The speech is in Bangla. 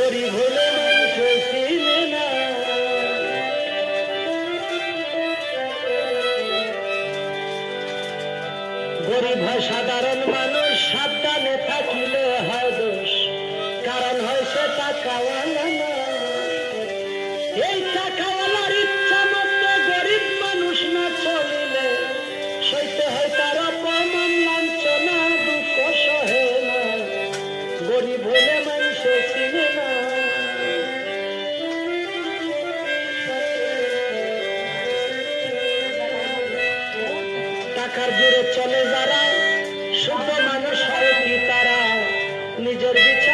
গরিব হলে মানুষ চিনে না। গরিব হয় সাধারণ মানুষ, সাবধানে থাকিলে হয় দোষ, কারণ হয়েছে টাকাওয়ালা না। এই টাকাওয়ালার ইচ্ছা মতো গরিব মানুষ না চলিলে সইতে হয় তার অপমান লাঞ্ছনা, দুঃখ সহে না। গরিব হলে মানুষ চিনে না। টাকার জোরে চলে যারা, শুদ্ধ মানুষ হয় কি তারা নিজের বিচার